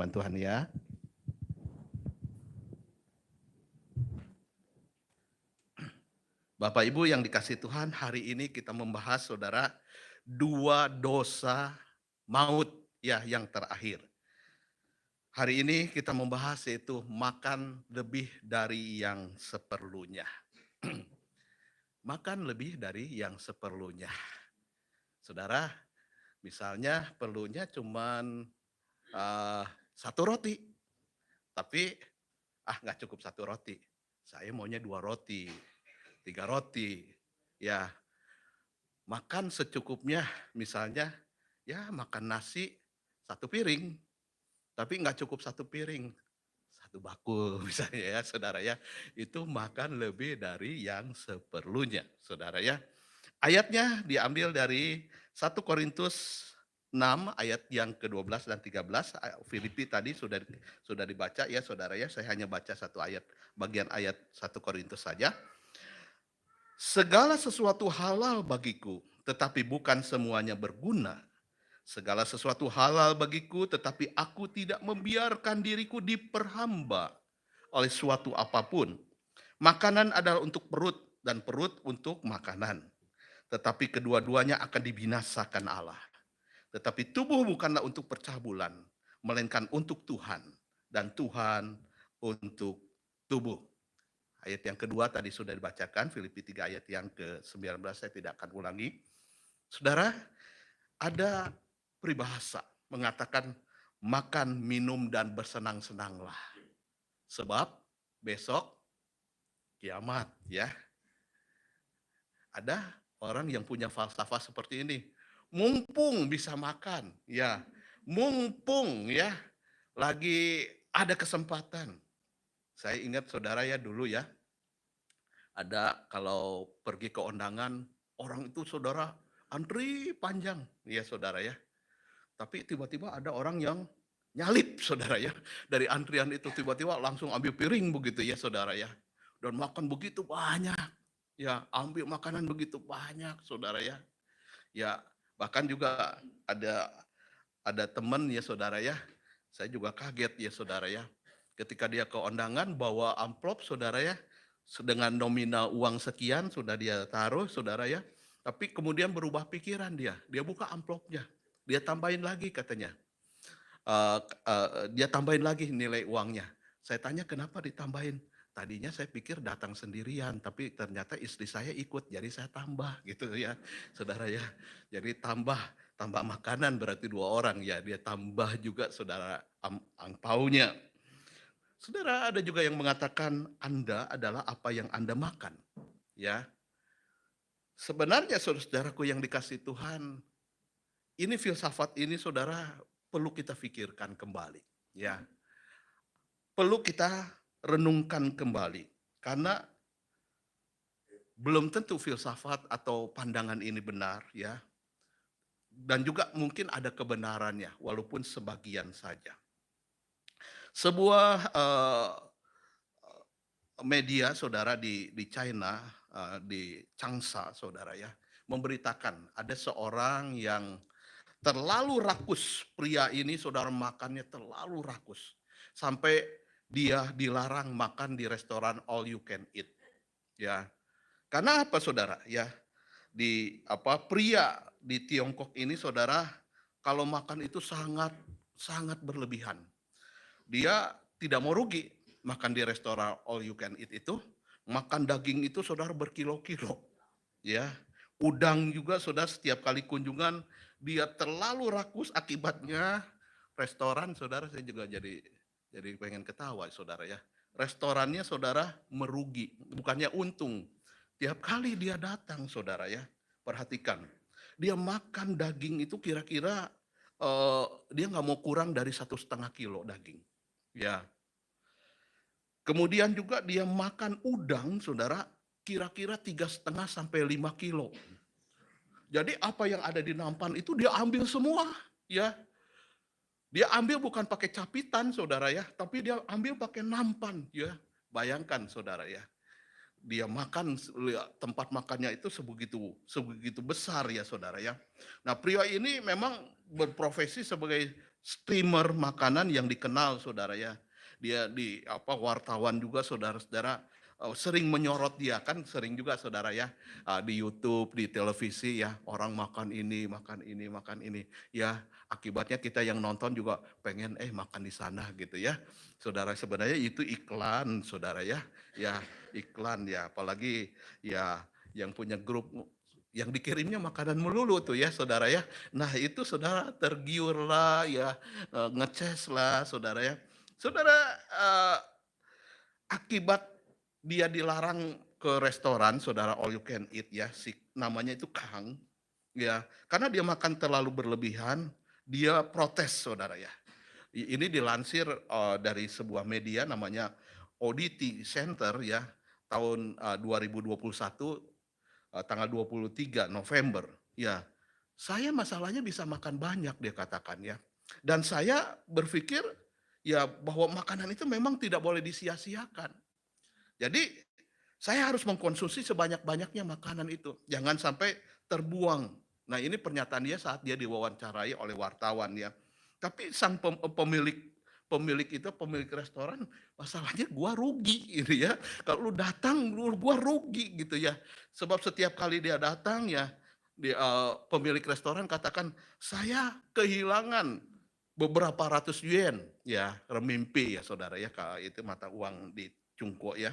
firman Tuhan ya. Bapak Ibu yang dikasih Tuhan, hari ini kita membahas saudara 2 dosa maut ya yang terakhir. Hari ini kita membahas yaitu makan lebih dari yang seperlunya. Makan lebih dari yang seperlunya. Saudara, misalnya perlunya cuman 1 roti. Tapi nggak cukup 1 roti. Saya maunya 2 roti. 3 roti, ya makan secukupnya, misalnya ya makan nasi 1 piring, tapi nggak cukup 1 piring, 1 bakul misalnya ya saudara ya, itu makan lebih dari yang seperlunya saudara ya. Ayatnya diambil dari 1 Korintus 6 ayat yang ke-12 dan 13, Filipi tadi sudah dibaca ya saudara ya, saya hanya baca 1 ayat, bagian ayat 1 Korintus saja. Segala sesuatu halal bagiku, tetapi bukan semuanya berguna. Segala sesuatu halal bagiku, tetapi aku tidak membiarkan diriku diperhamba oleh suatu apapun. Makanan adalah untuk perut dan perut untuk makanan. Tetapi kedua-duanya akan dibinasakan Allah. Tetapi tubuh bukanlah untuk percabulan, melainkan untuk Tuhan. Dan Tuhan untuk tubuh. Ayat yang kedua tadi sudah dibacakan, Filipi 3 ayat yang ke-19, saya tidak akan ulangi. Saudara, ada peribahasa mengatakan makan, minum, dan bersenang-senanglah. Sebab besok kiamat ya. Ada orang yang punya falsafah seperti ini. Mumpung bisa makan, ya. Mumpung ya, lagi ada kesempatan. Saya ingat saudara ya dulu ya, ada kalau pergi ke undangan, orang itu saudara antri panjang, ya saudara ya. Tapi tiba-tiba ada orang yang nyalip saudara ya. Dari antrian itu tiba-tiba langsung ambil piring begitu ya saudara ya. Dan makan begitu banyak. Ya, ambil makanan begitu banyak saudara ya. Ya, bahkan juga ada teman ya saudara ya. Saya juga kaget ya saudara ya. Ketika dia ke undangan bawa amplop saudara ya, dengan nominal uang sekian sudah dia taruh saudara ya. Tapi kemudian berubah pikiran dia buka amplopnya, dia tambahin lagi katanya. Dia tambahin lagi nilai uangnya. Saya tanya kenapa ditambahin? Tadinya saya pikir datang sendirian, tapi ternyata istri saya ikut, jadi saya tambah gitu ya, saudara ya. Jadi tambah makanan berarti 2 orang ya, dia tambah juga saudara angpaunya. Saudara, ada juga yang mengatakan Anda adalah apa yang Anda makan. Ya. Sebenarnya saudaraku yang dikasih Tuhan, ini filsafat ini saudara perlu kita pikirkan kembali. Ya. Perlu kita renungkan kembali. Karena belum tentu filsafat atau pandangan ini benar ya. Dan juga mungkin ada kebenarannya walaupun sebagian saja. Sebuah media saudara di China, di Changsha saudara ya, memberitakan ada seorang yang terlalu rakus, pria ini saudara makannya terlalu rakus. Sampai dia dilarang makan di restoran all you can eat. Ya. Karena apa saudara? Ya. Pria di Tiongkok ini saudara kalau makan itu sangat berlebihan. Dia tidak mau rugi makan di restoran all you can eat itu, makan daging itu saudara berkilo-kilo. Ya. Udang juga saudara setiap kali kunjungan dia terlalu rakus, akibatnya restoran saudara, saya juga jadi pengen ketawa saudara ya. Restorannya saudara merugi, bukannya untung. Tiap kali dia datang saudara ya, perhatikan. Dia makan daging itu kira-kira dia nggak mau kurang dari 1,5 kilo daging. Ya. Kemudian juga dia makan udang saudara kira-kira 3,5 sampai 5 kilo. Jadi apa yang ada di nampan itu dia ambil semua, ya. Dia ambil bukan pakai capitan, saudara ya, tapi dia ambil pakai nampan, ya. Bayangkan, saudara ya. Dia makan, tempat makannya itu sebegitu besar ya, saudara ya. Nah, pria ini memang berprofesi sebagai streamer makanan yang dikenal saudara ya. Dia di apa wartawan juga saudara-saudara sering menyorot dia kan sering juga saudara ya di YouTube, di televisi ya orang makan ini, makan ini, makan ini. Ya akibatnya kita yang nonton juga pengen makan di sana gitu ya. Saudara sebenarnya itu iklan saudara ya. Ya iklan ya apalagi ya yang punya grup yang dikirimnya makanan melulu tuh ya saudara ya. Nah itu saudara tergiurlah ya, ngeces lah saudara ya. Saudara akibat dia dilarang ke restoran saudara all you can eat ya, si namanya itu Kang, ya karena dia makan terlalu berlebihan, dia protes saudara ya. Ini dilansir dari sebuah media namanya Audity Center ya, tahun 2021 tanggal 23 November. Ya, saya masalahnya bisa makan banyak dia katakan ya. Dan saya berpikir ya bahwa makanan itu memang tidak boleh disia-siakan. Jadi saya harus mengkonsumsi sebanyak-banyaknya makanan itu. Jangan sampai terbuang. Nah ini pernyataan dia saat dia diwawancarai oleh wartawan ya. Tapi sang pemilik itu pemilik restoran masalahnya gua rugi gitu ya. Kalau lu datang gua rugi gitu ya. Sebab setiap kali dia datang ya pemilik restoran katakan saya kehilangan beberapa ratus yen ya renminbi ya saudara ya itu mata uang di Cungko ya.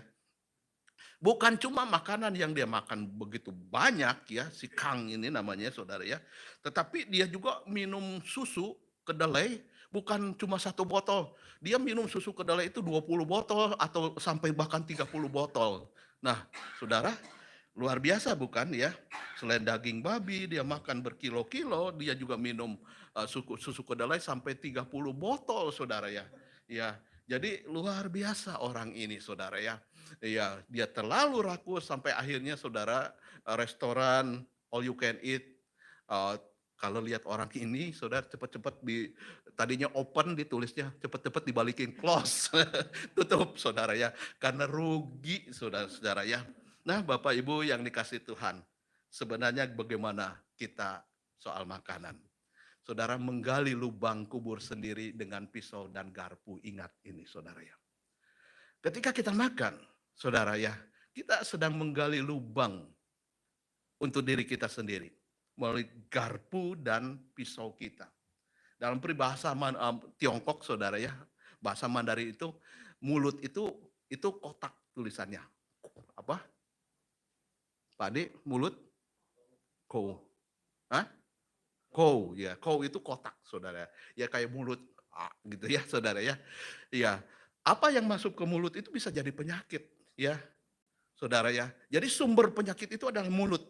Bukan cuma makanan yang dia makan begitu banyak ya, si Kang ini namanya saudara ya. Tetapi dia juga minum susu kedelai bukan cuma 1 botol. Dia minum susu kedelai itu 20 botol atau sampai bahkan 30 botol. Nah saudara luar biasa bukan ya. Selain daging babi dia makan berkilo-kilo, dia juga minum susu kedelai sampai 30 botol saudara ya. Ya, jadi luar biasa orang ini saudara ya. Iya, dia terlalu rakus sampai akhirnya saudara restoran all you can eat. Kalau lihat orang ini, saudara cepat-cepat tadinya open ditulisnya, cepat-cepat dibalikin close, tutup saudara ya, karena rugi saudara-saudara ya. Nah Bapak Ibu yang dikasih Tuhan, sebenarnya bagaimana kita soal makanan. Saudara menggali lubang kubur sendiri dengan pisau dan garpu, ingat ini saudara ya. Ketika kita makan, saudara ya, kita sedang menggali lubang untuk diri kita sendiri melalui garpu dan pisau kita. Dalam peribahasa Tiongkok, saudara ya, bahasa Mandarin itu mulut itu kotak tulisannya. Apa? Pak Ade, mulut? Kou. Hah? Kou, ya. Kou itu kotak, saudara. Ya kayak mulut gitu ya, saudara ya. Ya, apa yang masuk ke mulut itu bisa jadi penyakit, ya. Saudara ya. Jadi sumber penyakit itu adalah mulut.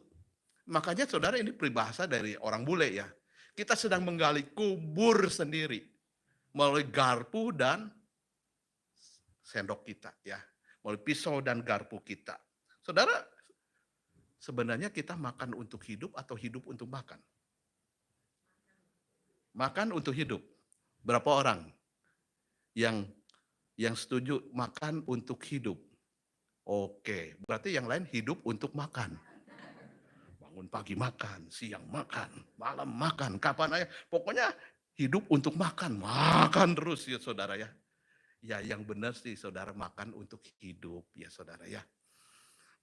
Makanya saudara ini peribahasa dari orang bule ya. Kita sedang menggali kubur sendiri melalui garpu dan sendok kita ya. Melalui pisau dan garpu kita. Saudara, sebenarnya kita makan untuk hidup atau hidup untuk makan? Makan untuk hidup. Berapa orang yang setuju makan untuk hidup? Oke, berarti yang lain hidup untuk makan. Bangun pagi makan, siang makan, malam makan, kapan aja. Pokoknya hidup untuk makan, makan terus ya saudara ya. Ya yang benar sih saudara makan untuk hidup ya saudara ya.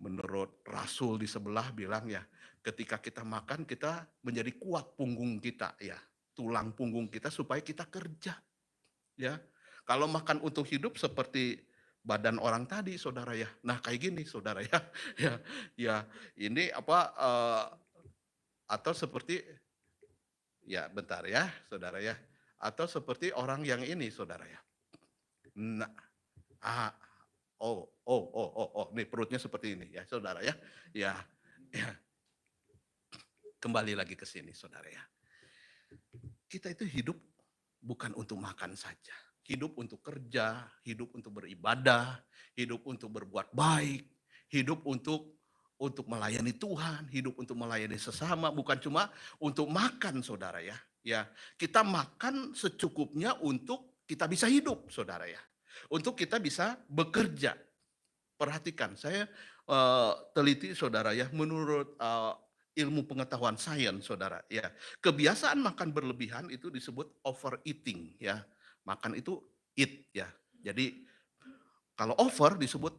Menurut Rasul di sebelah bilang ya, ketika kita makan kita menjadi kuat punggung kita ya. Tulang punggung kita supaya kita kerja. Ya. Kalau makan untuk hidup seperti badan orang tadi saudara ya. Nah kayak gini saudara ya. Ya ini apa atau seperti ya bentar ya saudara ya. Atau seperti orang yang ini saudara ya. Nah, nih perutnya seperti ini ya saudara ya. Ya. Kembali lagi ke sini saudara ya. Kita itu hidup bukan untuk makan saja. Hidup untuk kerja, hidup untuk beribadah, hidup untuk berbuat baik, hidup untuk melayani Tuhan, hidup untuk melayani sesama, bukan cuma untuk makan saudara ya. Ya, kita makan secukupnya untuk kita bisa hidup saudara ya. Untuk kita bisa bekerja. Perhatikan, saya teliti saudara ya, menurut ilmu pengetahuan sains, Saudara, ya. Kebiasaan makan berlebihan itu disebut overeating, ya. Makan itu eat, ya. Jadi kalau over disebut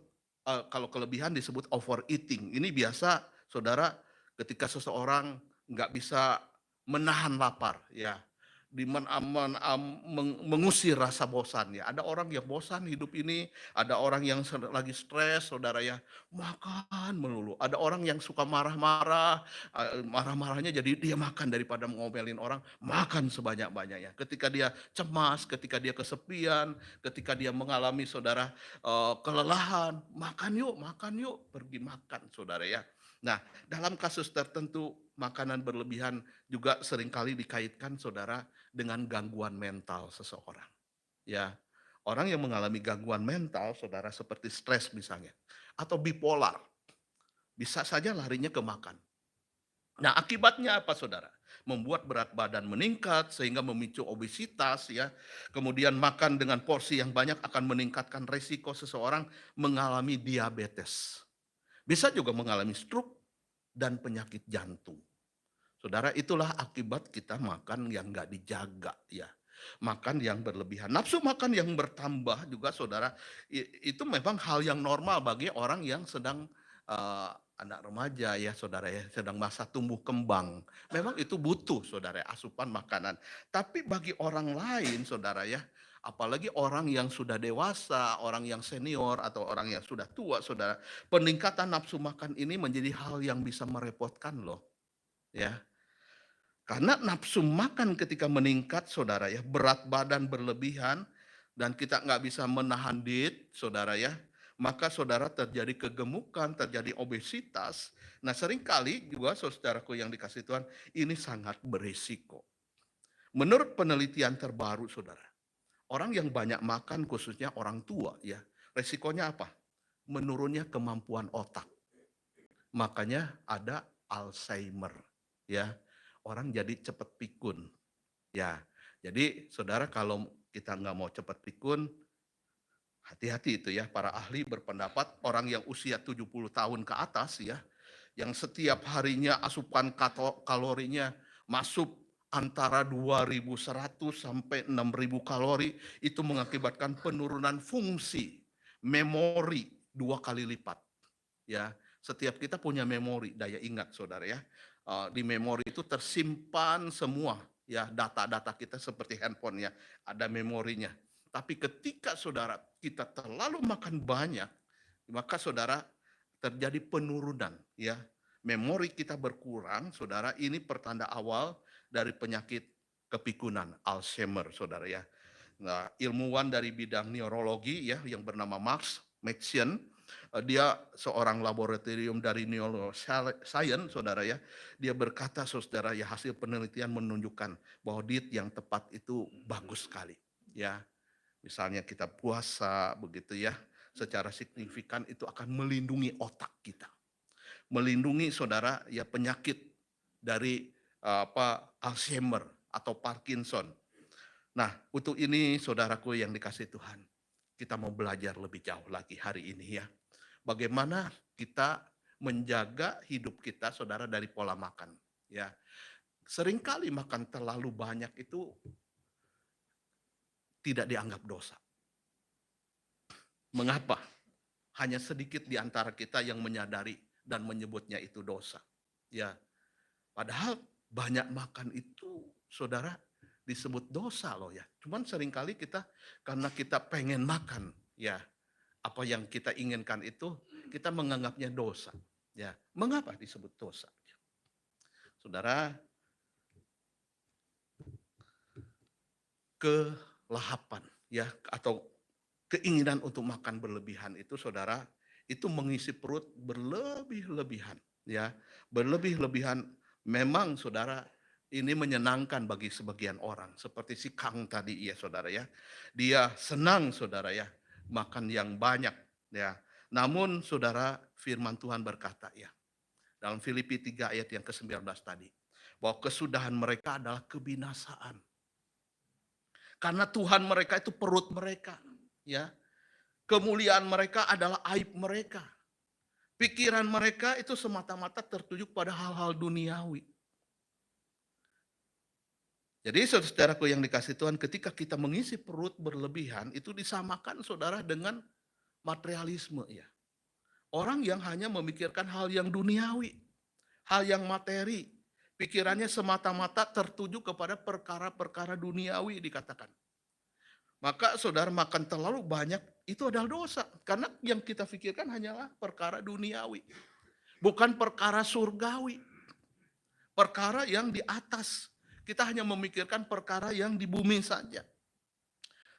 kalau kelebihan disebut overeating. Ini biasa, Saudara, ketika seseorang nggak bisa menahan lapar, ya. Mengusir rasa bosannya. Ada orang yang bosan hidup ini, ada orang yang lagi stres, Saudara, ya, makan melulu. Ada orang yang suka marah-marah, marah-marahnya jadi dia makan daripada ngomelin orang, makan sebanyak-banyaknya. Ketika dia cemas, ketika dia kesepian, ketika dia mengalami, Saudara, kelelahan, makan yuk, pergi makan, Saudara, ya. Nah, dalam kasus tertentu makanan berlebihan juga seringkali dikaitkan, Saudara, dengan gangguan mental seseorang. Ya, orang yang mengalami gangguan mental, Saudara, seperti stres misalnya, atau bipolar, bisa saja larinya ke makan. Nah, akibatnya apa, Saudara? Membuat berat badan meningkat sehingga memicu obesitas, ya. Kemudian makan dengan porsi yang banyak akan meningkatkan resiko seseorang mengalami diabetes. Bisa juga mengalami stroke dan penyakit jantung. Saudara, itulah akibat kita makan yang nggak dijaga, ya. Makan yang berlebihan. Nafsu makan yang bertambah juga, Saudara, itu memang hal yang normal bagi orang yang sedang anak remaja, ya, Saudara, ya, sedang masa tumbuh kembang. Memang itu butuh, Saudara, asupan makanan. Tapi bagi orang lain, Saudara, ya, apalagi orang yang sudah dewasa, orang yang senior atau orang yang sudah tua, Saudara, peningkatan nafsu makan ini menjadi hal yang bisa merepotkan loh, ya. Karena nafsu makan ketika meningkat, Saudara, ya, berat badan berlebihan, dan kita nggak bisa menahan diet, Saudara, ya, maka Saudara terjadi kegemukan, terjadi obesitas. Nah, seringkali juga, saudaraku yang dikasih Tuhan, ini sangat berisiko. Menurut penelitian terbaru, Saudara, orang yang banyak makan, khususnya orang tua, ya, resikonya apa? Menurunnya kemampuan otak. Makanya ada Alzheimer, ya. Orang jadi cepat pikun, ya. Jadi, Saudara, kalau kita nggak mau cepat pikun, hati-hati itu, ya. Para ahli berpendapat orang yang usia 70 tahun ke atas, ya, yang setiap harinya asupan kalorinya masuk antara 2.100 sampai 6.000 kalori, itu mengakibatkan penurunan fungsi memori 2 kali lipat, ya. Setiap kita punya memori, daya ingat, Saudara, ya. Di memori itu tersimpan semua, ya, data-data kita seperti handphone, ya, ada memorinya. Tapi ketika, Saudara, kita terlalu makan banyak, maka, Saudara, terjadi penurunan, ya. Memori kita berkurang, Saudara, ini pertanda awal dari penyakit kepikunan, Alzheimer, Saudara, ya. Nah, ilmuwan dari bidang neurologi, ya, yang bernama Max Maxian, dia seorang laboratorium dari neuroscience, Saudara, ya. Dia berkata, Saudara, ya, hasil penelitian menunjukkan bahwa diet yang tepat itu bagus sekali, ya. Misalnya kita puasa begitu, ya, secara signifikan itu akan melindungi otak kita. Melindungi, Saudara, ya, penyakit dari Alzheimer atau Parkinson. Nah, untuk ini, saudaraku yang dikasih Tuhan, kita mau belajar lebih jauh lagi hari ini, ya. Bagaimana kita menjaga hidup kita, Saudara, dari pola makan, ya. Seringkali makan terlalu banyak itu tidak dianggap dosa. Mengapa? Hanya sedikit di antara kita yang menyadari dan menyebutnya itu dosa, ya. Padahal banyak makan itu, Saudara, disebut dosa loh, ya. Cuman seringkali kita karena kita pengen makan, ya, apa yang kita inginkan itu kita menganggapnya dosa, ya. Mengapa disebut dosa? Saudara, kelahapan, ya, atau keinginan untuk makan berlebihan itu, Saudara, itu mengisi perut berlebih-lebihan, ya. Berlebih-lebihan memang, Saudara, ini menyenangkan bagi sebagian orang. Seperti si Kang tadi, ya, Saudara, ya. Dia senang, Saudara, ya, makan yang banyak, ya. Namun, Saudara, firman Tuhan berkata, ya, dalam Filipi 3 ayat yang ke-19 tadi, bahwa kesudahan mereka adalah kebinasaan. Karena Tuhan mereka itu perut mereka, ya. Kemuliaan mereka adalah aib mereka. Pikiran mereka itu semata-mata tertuju pada hal-hal duniawi. Jadi saudaraku yang dikasih Tuhan, ketika kita mengisi perut berlebihan, itu disamakan saudara dengan materialisme ya. Orang yang hanya memikirkan hal yang duniawi, hal yang materi, pikirannya semata-mata tertuju kepada perkara-perkara duniawi dikatakan. Maka saudara makan terlalu banyak itu adalah dosa. Karena yang kita pikirkan hanyalah perkara duniawi. Bukan perkara surgawi. Perkara yang di atas. Kita hanya memikirkan perkara yang di bumi saja.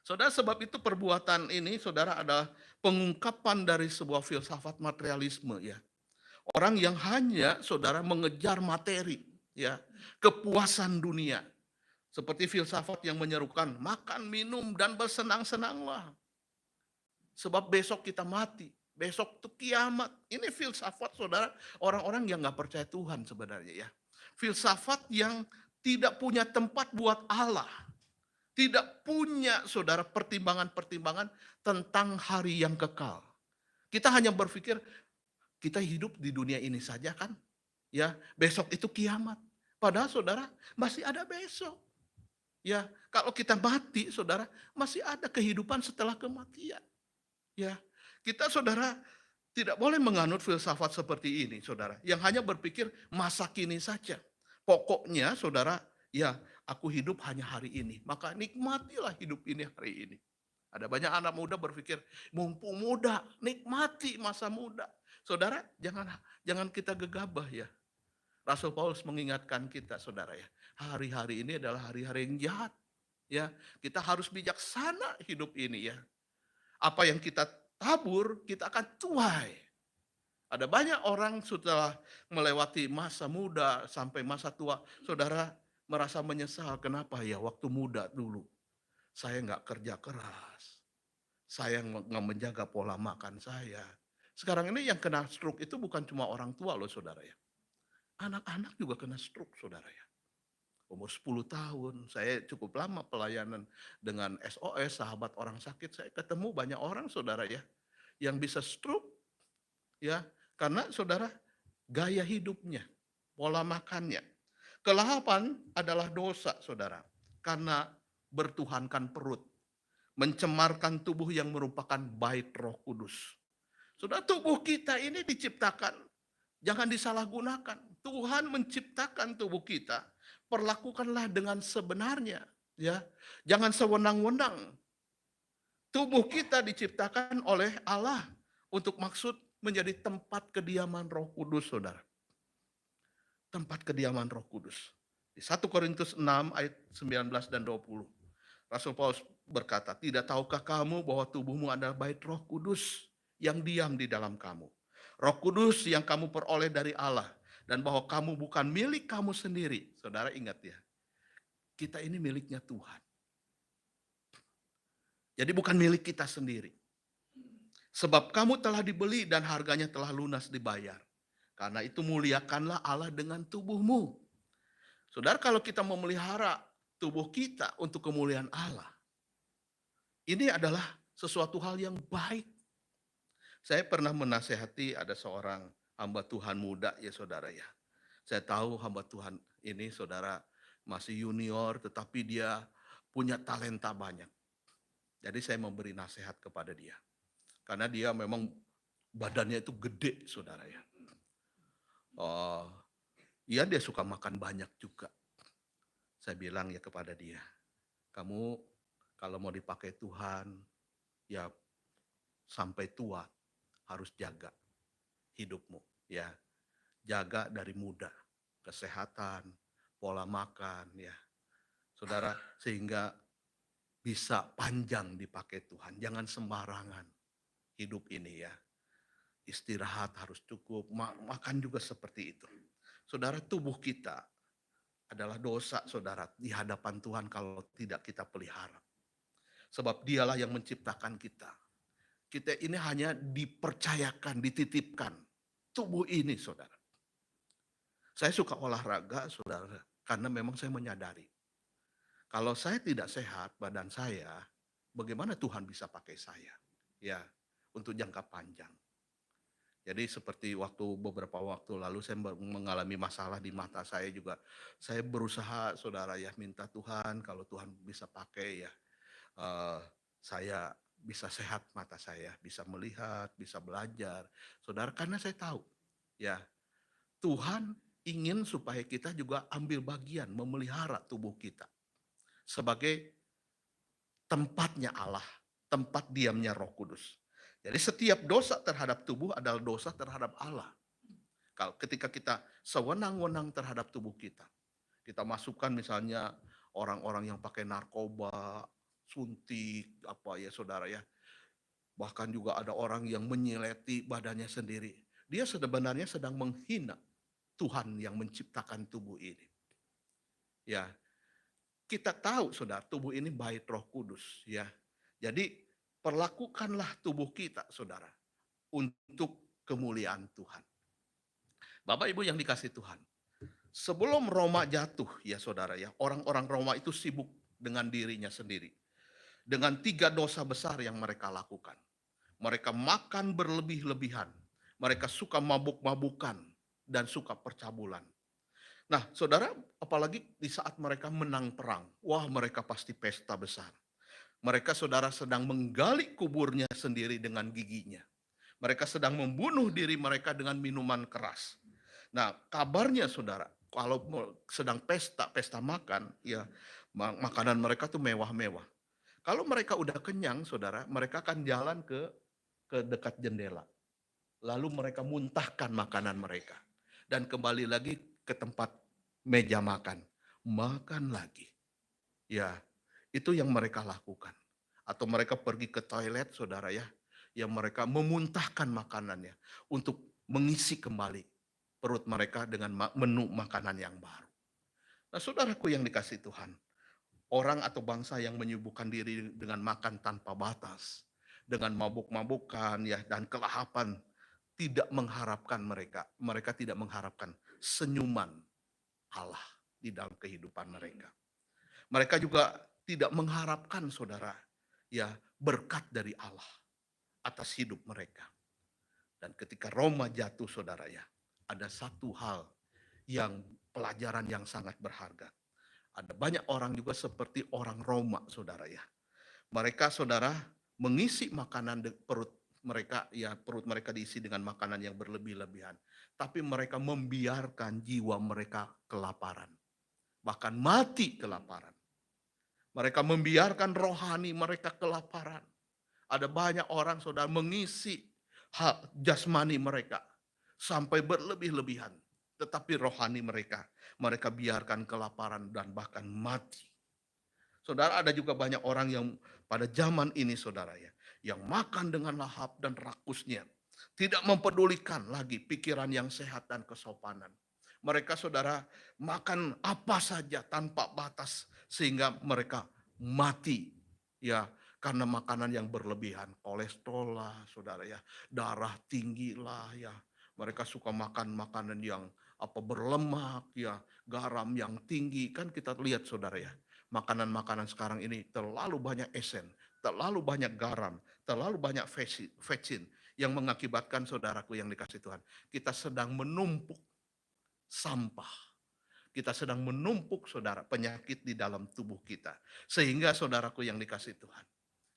Saudara, sebab itu perbuatan ini saudara adalah pengungkapan dari sebuah filsafat materialisme ya. Orang yang hanya saudara mengejar materi ya, kepuasan dunia. Seperti filsafat yang menyerukan makan, minum dan bersenang-senanglah. Sebab besok kita mati, besok itu kiamat. Ini filsafat saudara, orang-orang yang nggak percaya Tuhan sebenarnya ya. Filsafat yang tidak punya tempat buat Allah. Tidak punya saudara pertimbangan-pertimbangan tentang hari yang kekal. Kita hanya berpikir kita hidup di dunia ini saja kan. Ya, besok itu kiamat. Padahal saudara masih ada besok. Ya, kalau kita mati saudara masih ada kehidupan setelah kematian. Ya, kita saudara tidak boleh menganut filsafat seperti ini saudara. Yang hanya berpikir masa kini saja. Pokoknya saudara, ya aku hidup hanya hari ini. Maka nikmatilah hidup ini hari ini. Ada banyak anak muda berpikir, mumpung muda, nikmati masa muda. Saudara, jangan kita gegabah ya. Rasul Paulus mengingatkan kita saudara ya. Hari-hari ini adalah hari-hari yang jahat. Ya, kita harus bijaksana hidup ini ya. Apa yang kita tabur, kita akan tuai. Ada banyak orang setelah melewati masa muda sampai masa tua, saudara merasa menyesal. Kenapa ya waktu muda dulu saya nggak kerja keras, saya nggak menjaga pola makan saya. Sekarang ini yang kena stroke itu bukan cuma orang tua loh saudara ya. Anak-anak juga kena stroke saudara ya. Umur 10 tahun, saya cukup lama pelayanan dengan SOS, sahabat orang sakit, saya ketemu banyak orang saudara ya, yang bisa stroke ya, karena saudara gaya hidupnya, pola makannya. Kelaparan adalah dosa saudara, karena bertuhankan perut, mencemarkan tubuh yang merupakan bait Roh Kudus. Saudara, tubuh kita ini diciptakan, jangan disalahgunakan. Tuhan menciptakan tubuh kita, perlakukanlah dengan sebenarnya, ya. Jangan sewenang-wenang. Tubuh kita diciptakan oleh Allah untuk maksud menjadi tempat kediaman Roh Kudus, saudara. Tempat kediaman Roh Kudus. Di 1 Korintus 6 ayat 19 dan 20. Rasul Paulus berkata, tidak tahukah kamu bahwa tubuhmu adalah bait Roh Kudus yang diam di dalam kamu. Roh Kudus yang kamu peroleh dari Allah. Dan bahwa kamu bukan milik kamu sendiri. Saudara ingat ya, kita ini miliknya Tuhan. Jadi bukan milik kita sendiri. Sebab kamu telah dibeli dan harganya telah lunas dibayar. Karena itu muliakanlah Allah dengan tubuhmu. Saudara, kalau kita memelihara tubuh kita untuk kemuliaan Allah, ini adalah sesuatu hal yang baik. Saya pernah menasehati ada seorang hamba Tuhan muda ya saudara ya. Saya tahu hamba Tuhan ini saudara masih junior tetapi dia punya talenta banyak. Jadi saya memberi nasihat kepada dia. Karena dia memang badannya itu gede saudara ya. Ya dia suka makan banyak juga. Saya bilang ya kepada dia, kamu kalau mau dipakai Tuhan ya sampai tua harus jaga hidupmu ya. Jaga dari muda, kesehatan, pola makan ya. Saudara, sehingga bisa panjang dipakai Tuhan. Jangan sembarangan hidup ini ya. Istirahat harus cukup, makan juga seperti itu. Saudara, tubuh kita adalah dosa saudara di hadapan Tuhan kalau tidak kita pelihara. Sebab dialah yang menciptakan kita. Kita ini hanya dipercayakan, dititipkan tubuh ini saudara. Saya suka olahraga saudara, karena memang saya menyadari. Kalau saya tidak sehat badan saya, bagaimana Tuhan bisa pakai saya? Ya, untuk jangka panjang. Jadi seperti beberapa waktu lalu saya mengalami masalah di mata saya juga. Saya berusaha saudara ya minta Tuhan kalau Tuhan bisa pakai ya eh, saya bisa sehat mata saya, bisa melihat, bisa belajar. Saudara karena saya tahu ya Tuhan ingin supaya kita juga ambil bagian memelihara tubuh kita sebagai tempatnya Allah, tempat diamnya Roh Kudus. Jadi setiap dosa terhadap tubuh adalah dosa terhadap Allah. Kalau ketika kita sewenang-wenang terhadap tubuh kita masukkan misalnya orang-orang yang pakai narkoba, suntik, apa ya saudara ya. Bahkan juga ada orang yang menyeleti badannya sendiri. Dia sebenarnya sedang menghina Tuhan yang menciptakan tubuh ini. Ya, kita tahu saudara, tubuh ini bait Roh Kudus ya. Jadi perlakukanlah tubuh kita saudara untuk kemuliaan Tuhan. Bapak Ibu yang dikasih Tuhan. Sebelum Roma jatuh ya saudara ya, orang-orang Roma itu sibuk dengan dirinya sendiri. Dengan 3 dosa besar yang mereka lakukan. Mereka makan berlebih-lebihan. Mereka suka mabuk-mabukan dan suka percabulan. Nah, saudara, apalagi di saat mereka menang perang, wah mereka pasti pesta besar. Mereka saudara sedang menggali kuburnya sendiri dengan giginya. Mereka sedang membunuh diri mereka dengan minuman keras. Nah, kabarnya saudara, kalau sedang pesta makan, ya makanan mereka tuh mewah-mewah. Kalau mereka udah kenyang, saudara, mereka akan jalan ke dekat jendela. Lalu mereka muntahkan makanan mereka. Dan kembali lagi ke tempat meja makan. Makan lagi. Ya, itu yang mereka lakukan. Atau mereka pergi ke toilet, saudara ya. Yang mereka memuntahkan makanannya. Untuk mengisi kembali perut mereka dengan menu makanan yang baru. Nah saudaraku yang dikasih Tuhan. Orang atau bangsa yang menyibukkan diri dengan makan tanpa batas. Dengan mabuk-mabukan ya dan kelahapan tidak mengharapkan mereka tidak mengharapkan senyuman Allah di dalam kehidupan mereka. Mereka juga tidak mengharapkan saudara ya berkat dari Allah atas hidup mereka. Dan ketika Roma jatuh saudara ya, ada satu hal yang pelajaran yang sangat berharga. Ada banyak orang juga seperti orang Roma saudara ya. Mereka saudara mengisi makanan perut mereka, ya perut mereka diisi dengan makanan yang berlebih-lebihan. Tapi mereka membiarkan jiwa mereka kelaparan. Bahkan mati kelaparan. Mereka membiarkan rohani mereka kelaparan. Ada banyak orang saudara mengisi hak jasmani mereka sampai berlebih-lebihan. Tetapi rohani mereka biarkan kelaparan dan bahkan mati. Saudara, ada juga banyak orang yang pada zaman ini saudara ya, yang makan dengan lahap dan rakusnya. Tidak mempedulikan lagi pikiran yang sehat dan kesopanan. Mereka saudara makan apa saja tanpa batas sehingga mereka mati ya karena makanan yang berlebihan, kolesterol lah saudara ya, darah tinggi lah ya. Mereka suka makan makanan yang berlemak ya, garam yang tinggi. Kan kita lihat saudara ya, makanan-makanan sekarang ini terlalu banyak esen, terlalu banyak garam, terlalu banyak vetsin yang mengakibatkan saudaraku yang dikasih Tuhan, kita sedang menumpuk sampah. Kita sedang menumpuk saudara penyakit di dalam tubuh kita. Sehingga saudaraku yang dikasih Tuhan,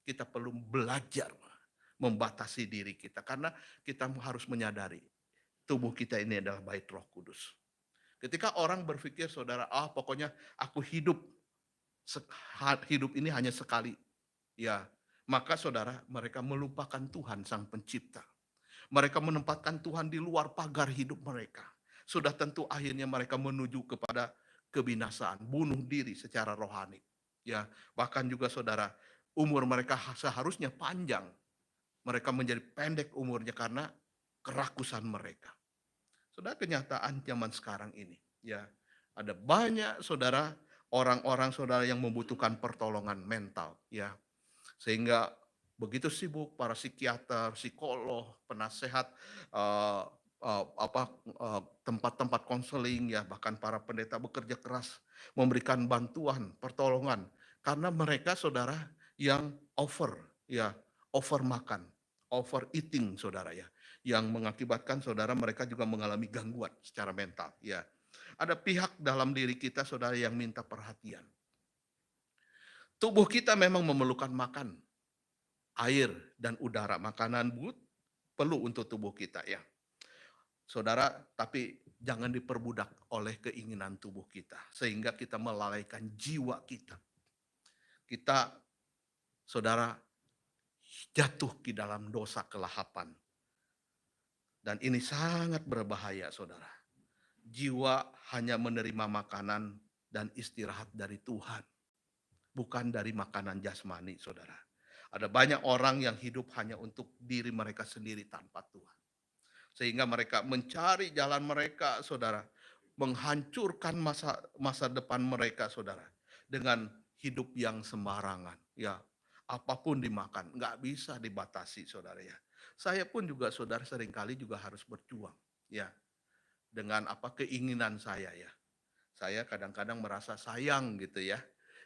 kita perlu belajar membatasi diri kita. Karena kita harus menyadari tubuh kita ini adalah bait Roh Kudus. Ketika orang berpikir saudara, pokoknya aku hidup ini hanya sekali. Ya, maka saudara mereka melupakan Tuhan Sang Pencipta. Mereka menempatkan Tuhan di luar pagar hidup mereka. Sudah tentu akhirnya mereka menuju kepada kebinasaan, bunuh diri secara rohani. Ya, bahkan juga saudara, umur mereka seharusnya panjang. Mereka menjadi pendek umurnya karena kerakusan mereka. Saudara, kenyataan zaman sekarang ini, ya, ada banyak saudara orang-orang saudara yang membutuhkan pertolongan mental, ya. Sehingga begitu sibuk para psikiater, psikolog, penasehat, tempat-tempat konseling ya, bahkan para pendeta bekerja keras memberikan bantuan, pertolongan karena mereka saudara yang over makan, overeating saudara ya, yang mengakibatkan saudara mereka juga mengalami gangguan secara mental ya. Ada pihak dalam diri kita saudara yang minta perhatian. Tubuh kita memang memerlukan makan, air dan udara, makanan perlu untuk tubuh kita ya. Saudara, tapi jangan diperbudak oleh keinginan tubuh kita sehingga kita melalaikan jiwa kita. Kita saudara jatuh di dalam dosa kelahapan. Dan ini sangat berbahaya saudara. Jiwa hanya menerima makanan dan istirahat dari Tuhan. Bukan dari makanan jasmani saudara. Ada banyak orang yang hidup hanya untuk diri mereka sendiri tanpa Tuhan. Sehingga mereka mencari jalan mereka saudara. Menghancurkan masa depan mereka saudara. Dengan hidup yang sembarangan. Ya, apapun dimakan, nggak bisa dibatasi saudara ya. Saya pun juga saudara seringkali juga harus berjuang ya dengan apa keinginan saya ya. Saya kadang-kadang merasa sayang gitu ya.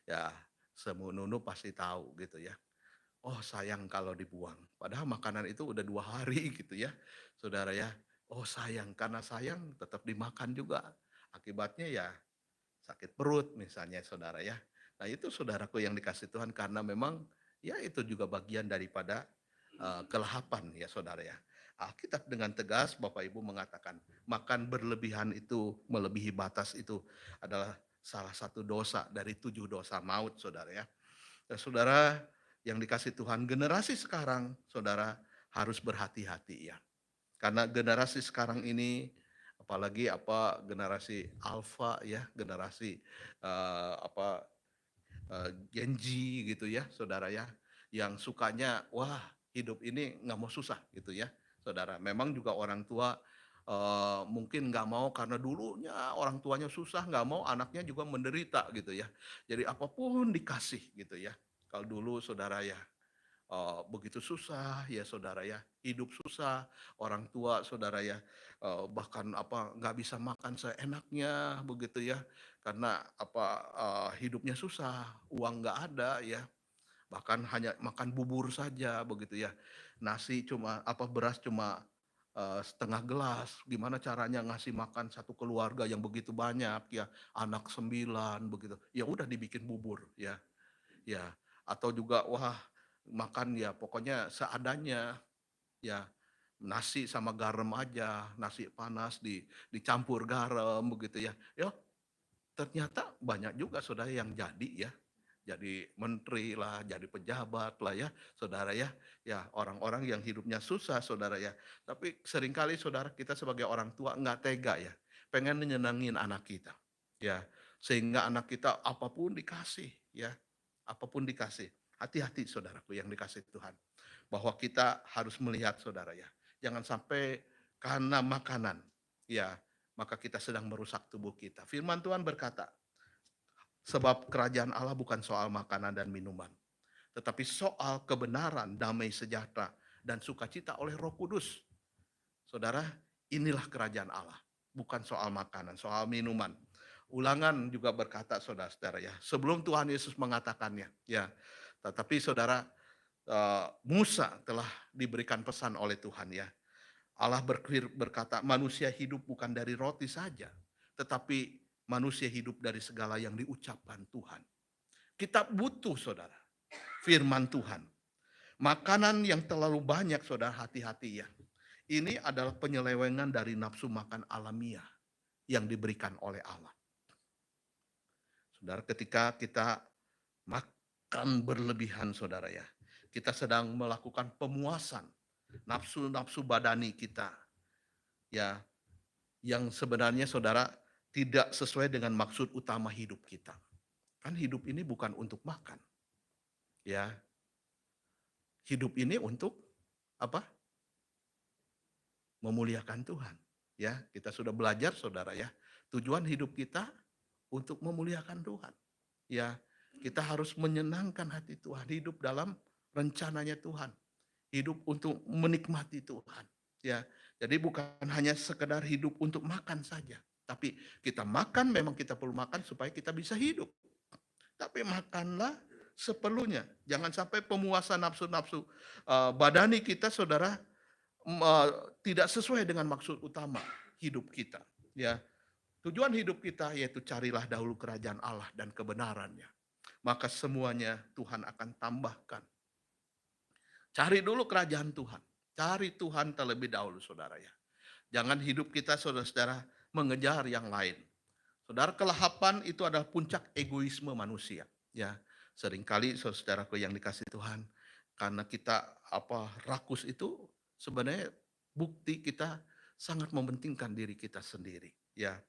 Ya, semua nunu pasti tahu gitu ya. Oh sayang kalau dibuang. Padahal makanan itu udah 2 hari gitu ya. Saudara ya. Oh sayang, karena sayang tetap dimakan juga. Akibatnya ya sakit perut misalnya saudara ya. Nah itu saudaraku yang dikasih Tuhan karena memang ya itu juga bagian daripada kelahapan ya saudara ya. Alkitab dengan tegas Bapak Ibu mengatakan makan berlebihan itu melebihi batas itu adalah salah satu dosa dari 7 dosa maut saudara ya. Dan saudara yang dikasih Tuhan generasi sekarang saudara harus berhati-hati ya. Karena generasi sekarang ini apalagi generasi alfa ya, generasi Gen Z gitu ya, saudara ya, yang sukanya wah hidup ini nggak mau susah gitu ya, saudara. Memang juga orang tua mungkin nggak mau karena dulunya orang tuanya susah, nggak mau anaknya juga menderita gitu ya. Jadi apapun dikasih gitu ya. Kalau dulu saudara ya begitu susah ya saudara ya, hidup susah, orang tua saudara ya, bahkan nggak bisa makan seenaknya begitu ya, karena hidupnya susah, uang nggak ada ya, bahkan hanya makan bubur saja begitu ya, nasi cuma beras cuma setengah gelas, gimana caranya ngasih makan satu keluarga yang begitu banyak ya, anak 9 begitu, ya udah dibikin bubur ya, ya atau juga wah makan ya pokoknya seadanya ya nasi sama garam aja, nasi panas dicampur garam begitu ya. Ya ternyata banyak juga saudara yang jadi ya. Jadi menteri lah, jadi pejabat lah ya, saudara ya. Ya orang-orang yang hidupnya susah saudara ya. Tapi seringkali saudara kita sebagai orang tua nggak tega ya. Pengen nyenengin anak kita. Ya, sehingga anak kita apapun dikasih ya. Apapun dikasih. Hati-hati saudaraku yang dikasih Tuhan. Bahwa kita harus melihat saudara ya. Jangan sampai karena makanan ya maka kita sedang merusak tubuh kita. Firman Tuhan berkata, sebab kerajaan Allah bukan soal makanan dan minuman, tetapi soal kebenaran, damai sejahtera, dan sukacita oleh Roh Kudus. Saudara, inilah kerajaan Allah, bukan soal makanan, soal minuman. Ulangan juga berkata saudara-saudara ya, sebelum Tuhan Yesus mengatakannya, ya. Tetapi saudara, Musa telah diberikan pesan oleh Tuhan ya. Allah berkata, manusia hidup bukan dari roti saja, tetapi manusia hidup dari segala yang diucapkan Tuhan. Kita butuh saudara, firman Tuhan. Makanan yang terlalu banyak saudara, hati-hati ya. Ini adalah penyelewengan dari nafsu makan alamiah yang diberikan oleh Allah. Saudara, ketika kita makan berlebihan saudara ya, kita sedang melakukan pemuasan nafsu-nafsu badani kita. Ya, yang sebenarnya saudara tidak sesuai dengan maksud utama hidup kita. Kan hidup ini bukan untuk makan. Ya. Hidup ini untuk apa? Memuliakan Tuhan. Ya, kita sudah belajar saudara ya. Tujuan hidup kita untuk memuliakan Tuhan. Ya, kita harus menyenangkan hati Tuhan, hidup dalam rencananya Tuhan. Hidup untuk menikmati Tuhan. Ya, jadi bukan hanya sekedar hidup untuk makan saja, tapi kita makan memang kita perlu makan supaya kita bisa hidup. Tapi makanlah seperlunya. Jangan sampai pemuasan nafsu-nafsu badani kita, saudara, tidak sesuai dengan maksud utama hidup kita. Ya, tujuan hidup kita yaitu carilah dahulu kerajaan Allah dan kebenarannya. Maka semuanya Tuhan akan tambahkan. Cari dulu kerajaan Tuhan. Cari Tuhan terlebih dahulu, saudara ya. Jangan hidup kita, saudara-saudara, mengejar yang lain. Saudara, kelahapan itu adalah puncak egoisme manusia. Ya, seringkali saudaraku yang dikasih Tuhan, karena kita rakus itu sebenarnya bukti kita sangat mementingkan diri kita sendiri. Ya,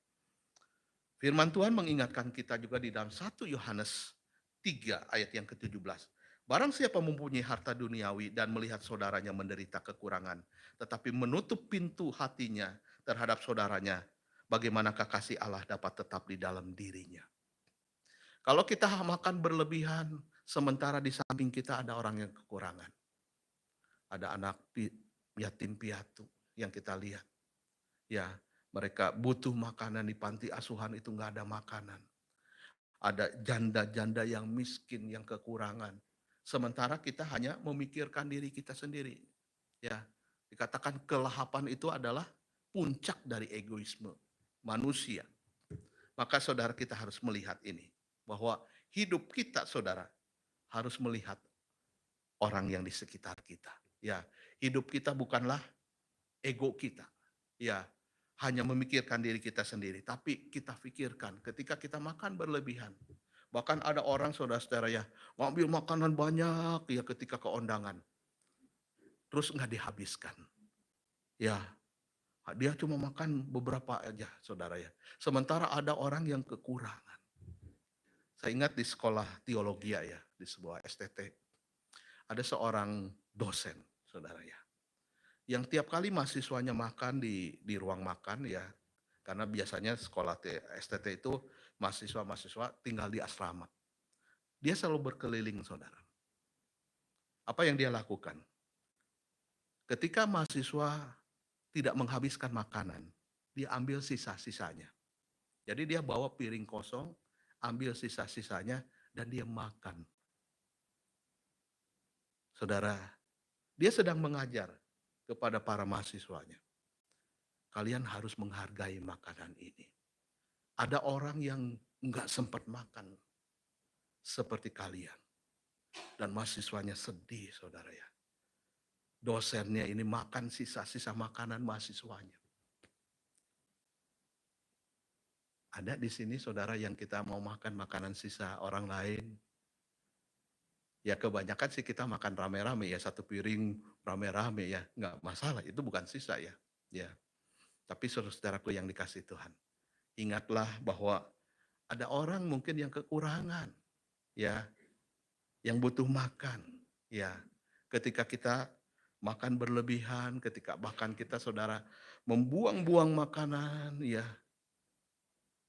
firman Tuhan mengingatkan kita juga di dalam 1 Yohanes 3 ayat yang ke-17. Barang siapa mempunyai harta duniawi dan melihat saudaranya menderita kekurangan, tetapi menutup pintu hatinya terhadap saudaranya, bagaimanakah kasih Allah dapat tetap di dalam dirinya? Kalau kita makan berlebihan, sementara di samping kita ada orang yang kekurangan. Ada anak yatim piatu yang kita lihat. Ya, mereka butuh makanan di panti asuhan itu nggak ada makanan. Ada janda-janda yang miskin, yang kekurangan. Sementara kita hanya memikirkan diri kita sendiri. Ya, dikatakan kelahapan itu adalah puncak dari egoisme manusia. Maka saudara kita harus melihat ini. Bahwa hidup kita, saudara, harus melihat orang yang di sekitar kita. Ya, hidup kita bukanlah ego kita. Ya, hanya memikirkan diri kita sendiri, tapi kita pikirkan ketika kita makan berlebihan. Bahkan ada orang, saudara-saudara ya, ngambil makanan banyak ya ketika keondangan. Terus nggak dihabiskan. Ya, dia cuma makan beberapa aja, saudara ya. Sementara ada orang yang kekurangan. Saya ingat di sekolah teologi ya, di sebuah STT. Ada seorang dosen, saudara ya. Yang tiap kali mahasiswanya makan di ruang makan ya, karena biasanya sekolah STT itu mahasiswa-mahasiswa tinggal di asrama. Dia selalu berkeliling, saudara. Apa yang dia lakukan? Ketika mahasiswa tidak menghabiskan makanan, dia ambil sisa-sisanya. Jadi dia bawa piring kosong, ambil sisa-sisanya, dan dia makan. Saudara, dia sedang mengajar kepada para mahasiswanya. Kalian harus menghargai makanan ini. Ada orang yang nggak sempat makan seperti kalian. Dan mahasiswanya sedih, saudara ya. Dosennya ini makan sisa-sisa makanan mahasiswanya. Ada di sini saudara yang kita mau makan makanan sisa orang lain. Ya kebanyakan sih kita makan rame-rame ya, satu piring rame-rame ya, nggak masalah, itu bukan sisa ya. Ya. Tapi saudaraku yang dikasih Tuhan, ingatlah bahwa ada orang mungkin yang kekurangan, ya, yang butuh makan, ya. Ketika kita makan berlebihan, ketika bahkan kita saudara membuang-buang makanan, ya.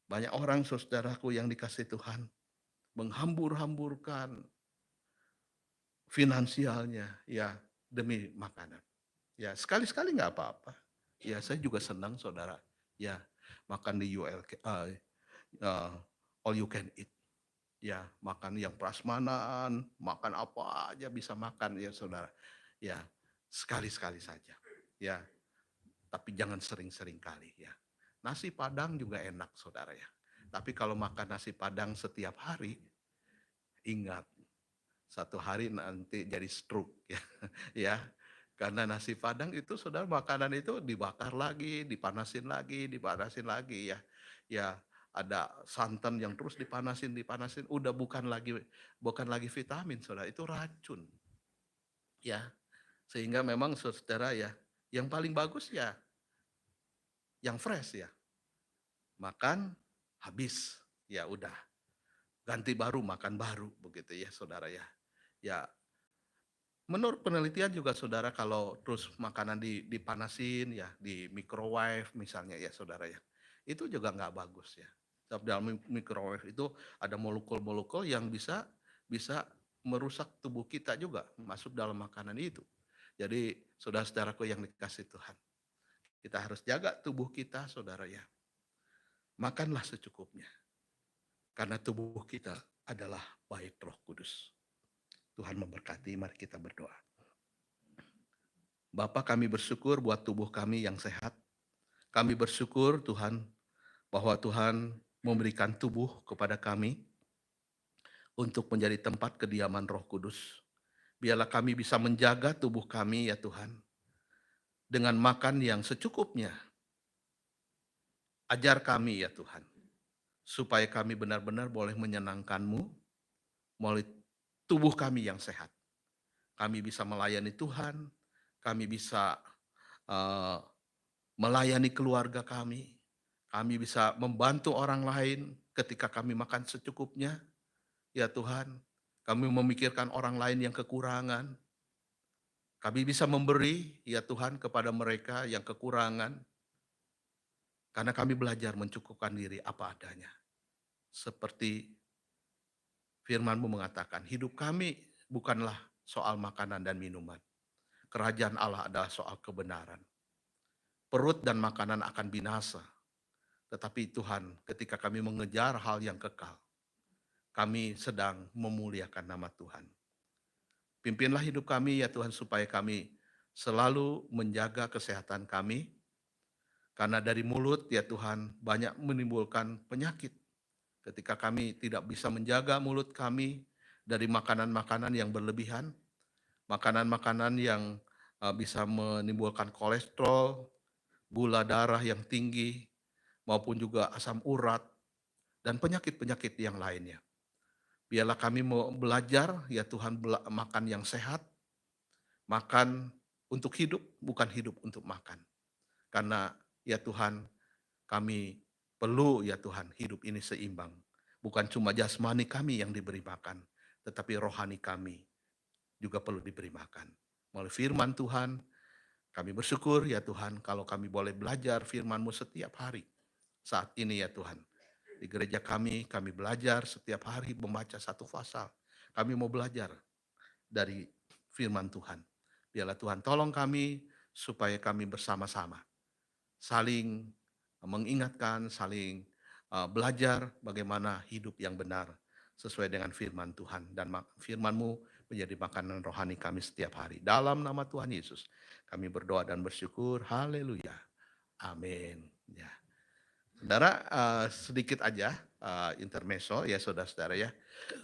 Banyak orang saudaraku yang dikasih Tuhan menghambur-hamburkan finansialnya, ya, demi makanan. Ya, sekali-sekali nggak apa-apa. Ya, saya juga senang saudara, ya, makan di all you can eat. Ya, makan yang prasmanan, makan apa aja bisa makan ya saudara. Ya, sekali-sekali saja. Ya, tapi jangan sering-sering kali ya. Nasi Padang juga enak saudara ya. Tapi kalau makan nasi Padang setiap hari, ingat satu hari nanti jadi stroke ya. Ya, karena nasi Padang itu saudara makanan itu dibakar lagi, dipanasin lagi ya. Ya, ada santan yang terus dipanasin, udah bukan lagi vitamin saudara, itu racun. Ya, sehingga memang saudara ya, yang paling bagus ya yang fresh ya. Makan habis, ya udah. Ganti baru, makan baru begitu ya saudara ya. Ya, menurut penelitian juga saudara kalau terus makanan dipanasin ya, di microwave misalnya ya saudara ya, itu juga nggak bagus ya. Sebab dalam microwave itu ada molekul-molekul yang bisa merusak tubuh kita juga masuk dalam makanan itu. Jadi saudara-saudaraku yang dikasih Tuhan, kita harus jaga tubuh kita saudara ya. Makanlah secukupnya. Karena tubuh kita adalah bait Roh Kudus. Tuhan memberkati, mari kita berdoa. Bapa, kami bersyukur buat tubuh kami yang sehat. Kami bersyukur Tuhan bahwa Tuhan memberikan tubuh kepada kami untuk menjadi tempat kediaman Roh Kudus. Biarlah kami bisa menjaga tubuh kami ya Tuhan, dengan makan yang secukupnya. Ajar kami ya Tuhan, supaya kami benar-benar boleh menyenangkan-Mu melalui tubuh kami yang sehat. Kami bisa melayani Tuhan, kami bisa eh, melayani keluarga kami bisa membantu orang lain ketika kami makan secukupnya. Ya Tuhan, kami memikirkan orang lain yang kekurangan. Kami bisa memberi, ya Tuhan, kepada mereka yang kekurangan. Karena kami belajar mencukupkan diri apa adanya. Seperti firman-Mu mengatakan, hidup kami bukanlah soal makanan dan minuman. Kerajaan Allah adalah soal kebenaran. Perut dan makanan akan binasa. Tetapi Tuhan, ketika kami mengejar hal yang kekal, kami sedang memuliakan nama Tuhan. Pimpinlah hidup kami ya Tuhan, supaya kami selalu menjaga kesehatan kami. Karena dari mulut ya Tuhan banyak menimbulkan penyakit. Ketika kami tidak bisa menjaga mulut kami dari makanan-makanan yang berlebihan, makanan-makanan yang bisa menimbulkan kolesterol, gula darah yang tinggi, maupun juga asam urat, dan penyakit-penyakit yang lainnya. Biarlah kami mau belajar ya Tuhan, makan yang sehat, makan untuk hidup, bukan hidup untuk makan. Karena ya Tuhan, kami perlu ya Tuhan hidup ini seimbang. Bukan cuma jasmani kami yang diberi makan, tetapi rohani kami juga perlu diberi makan. Melalui firman Tuhan, kami bersyukur ya Tuhan kalau kami boleh belajar firman-Mu setiap hari. Saat ini ya Tuhan, di gereja kami belajar setiap hari membaca satu pasal. Kami mau belajar dari firman Tuhan. Biarlah Tuhan tolong kami supaya kami bersama-sama saling mengingatkan, saling belajar bagaimana hidup yang benar sesuai dengan firman Tuhan. Dan firman-Mu menjadi makanan rohani kami setiap hari. Dalam nama Tuhan Yesus kami berdoa dan bersyukur. Haleluya. Amin. Ya. Saudara, sedikit aja intermezzo ya saudara-saudara ya.